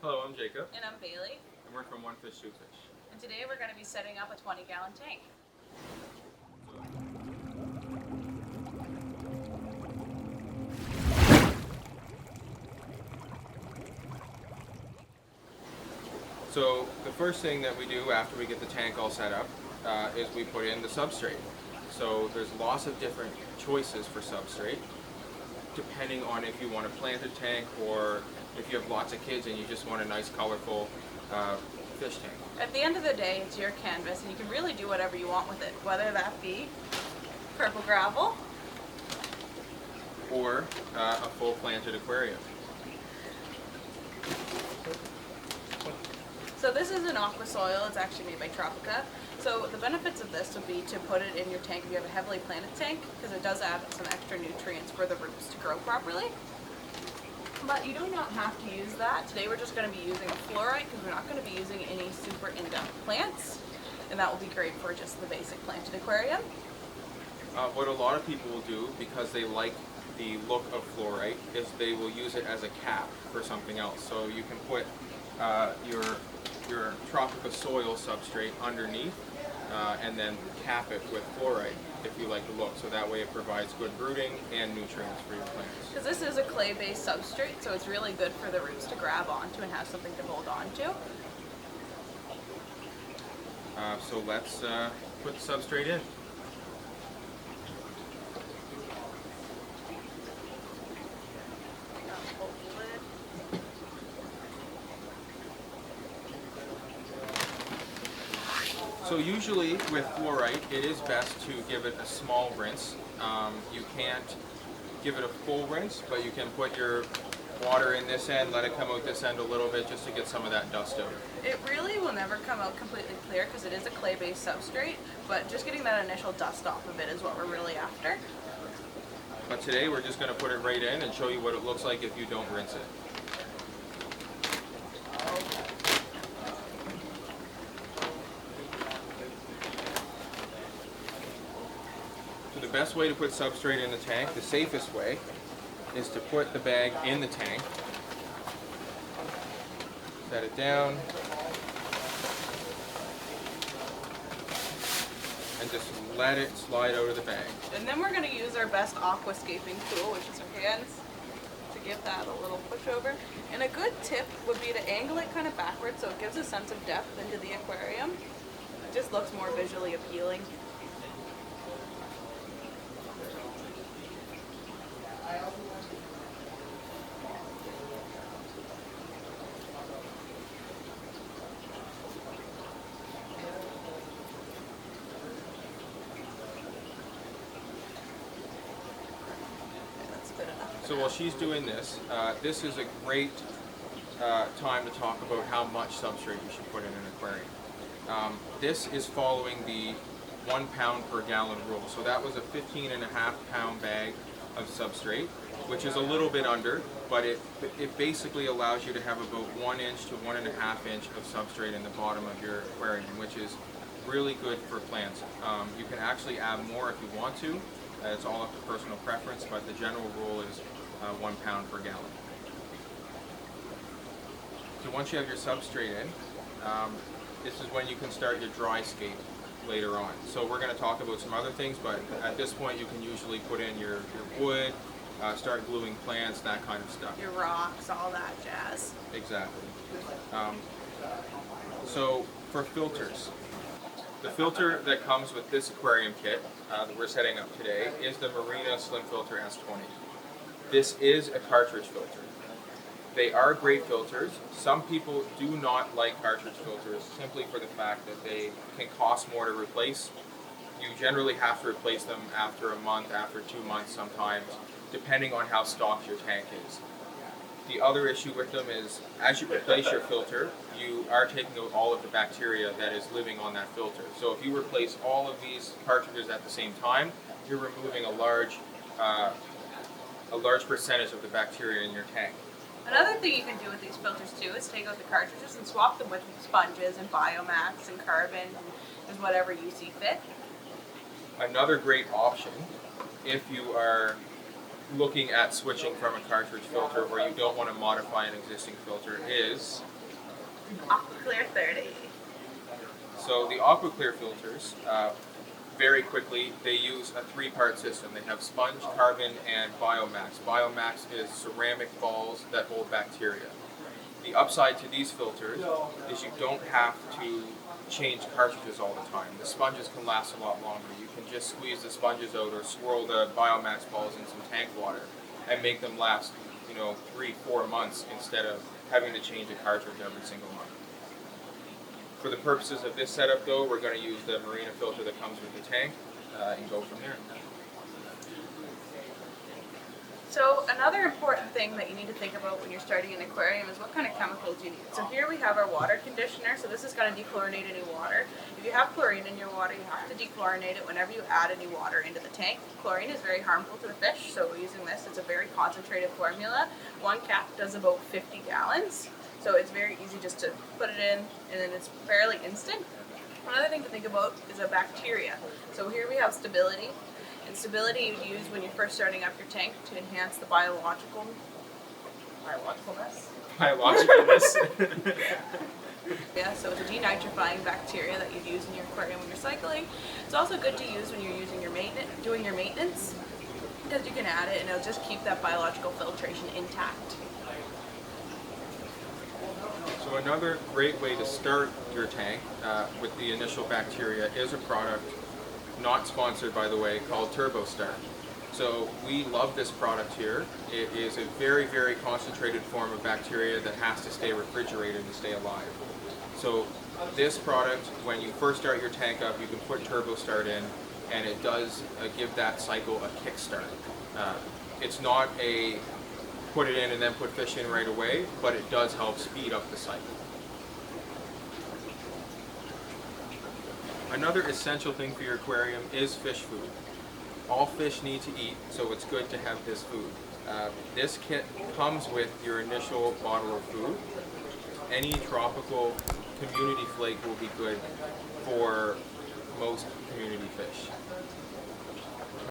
Hello, I'm Jacob. And I'm Bailey. And we're from One Fish, Two Fish. And today we're going to be setting up a 20-gallon tank. So the first thing that we do after we get the tank all set up is we put in the substrate. So there's lots of different choices for substrate, depending on if you want a planted tank or if you have lots of kids and you just want a nice colorful fish tank. At the end of the day, it's your canvas and you can really do whatever you want with it, whether that be purple gravel Or a full planted aquarium. So this is an aqua soil. It's actually made by Tropica. So the benefits of this would be to put it in your tank if you have a heavily planted tank, because it does add some extra nutrients for the roots to grow properly. But you do not have to use that. Today we're just going to be using a fluorite because we're not going to be using any super in-depth plants, and that will be great for just the basic planted aquarium. What a lot of people will do, because they like the look of fluorite, is they will use it as a cap for something else. So you can put your Tropica soil substrate underneath and then cap it with fluorite if you like the look. So that way it provides good rooting and nutrients for your plants. Because this is a clay-based substrate, so it's really good for the roots to grab onto and have something to hold on to. So let's put the substrate in. So usually with fluorite, it is best to give it a small rinse. You can't give it a full rinse, but you can put your water in this end, let it come out this end a little bit just to get some of that dust out. It really will never come out completely clear because it is a clay-based substrate, but just getting that initial dust off of it is what we're really after. But today we're just going to put it right in and show you what it looks like if you don't rinse it. The best way to put substrate in the tank, the safest way, is to put the bag in the tank, set it down, and just let it slide out of the bag. And then we're going to use our best aquascaping tool, which is our hands, to give that a little push over. And a good tip would be to angle it kind of backwards so it gives a sense of depth into the aquarium. It just looks more visually appealing. So while she's doing this, this is a great time to talk about how much substrate you should put in an aquarium. This is following the 1 pound per gallon rule. So that was a 15.5 pound bag of substrate, which is a little bit under, but it basically allows you to have about 1 inch to 1.5 inch of substrate in the bottom of your aquarium, which is really good for plants. You can actually add more if you want to. It's all up to personal preference, but the general rule is 1 pound per gallon. So once you have your substrate in, this is when you can start your dry scape later on. So we're going to talk about some other things, but at this point you can usually put in your wood, start gluing plants, that kind of stuff. Your rocks, all that jazz. Exactly. So for filters, the filter that comes with this aquarium kit that we're setting up today is the Marina Slim Filter S20. This is a cartridge filter. They are great filters. Some people do not like cartridge filters simply for the fact that they can cost more to replace. You generally have to replace them after a month, after 2 months sometimes, depending on how stocked your tank is. The other issue with them is, as you replace your filter, you are taking out all of the bacteria that is living on that filter. So if you replace all of these cartridges at the same time, you're removing a large percentage of the bacteria in your tank. Another thing you can do with these filters too is take out the cartridges and swap them with sponges and biomass and carbon and whatever you see fit. Another great option, if you are looking at switching from a cartridge filter, or you don't want to modify an existing filter, is AquaClear 30. so the AquaClear filters. Very quickly, they use a three-part system. They have sponge, carbon, and biomax. Biomax is ceramic balls that hold bacteria. The upside to these filters is you don't have to change cartridges all the time. The sponges can last a lot longer. You can just squeeze the sponges out or swirl the biomax balls in some tank water and make them last, 3-4 months instead of having to change a cartridge every single month. For the purposes of this setup though, we're going to use the Marina filter that comes with the tank and go from there. So another important thing that you need to think about when you're starting an aquarium is what kind of chemicals you need. So here we have our water conditioner, so this is going to dechlorinate any water. If you have chlorine in your water, you have to dechlorinate it whenever you add any water into the tank. Chlorine is very harmful to the fish, so we're using this. It's a very concentrated formula. One cap does about 50 gallons, so it's very easy just to put it in, and then it's fairly instant. Another thing to think about is a bacteria. So here we have Stability. And Stability you'd use when you're first starting up your tank to enhance the biologicalness. Biologicalness. Yeah, so it's a denitrifying bacteria that you'd use in your aquarium when you're cycling. It's also good to use when you're using your doing your maintenance, because you can add it and it'll just keep that biological filtration intact. So another great way to start your tank with the initial bacteria is a product, not sponsored by the way, called Turbo Start. So we love this product here. It is a very, very concentrated form of bacteria that has to stay refrigerated to stay alive. So this product, when you first start your tank up, you can put Turbo Start in, and it does give that cycle a kickstart. It's not a put it in and then put fish in right away, but it does help speed up the cycle. Another essential thing for your aquarium is fish food. All fish need to eat, so it's good to have this food. This kit comes with your initial bottle of food. Any tropical community flake will be good for most community fish.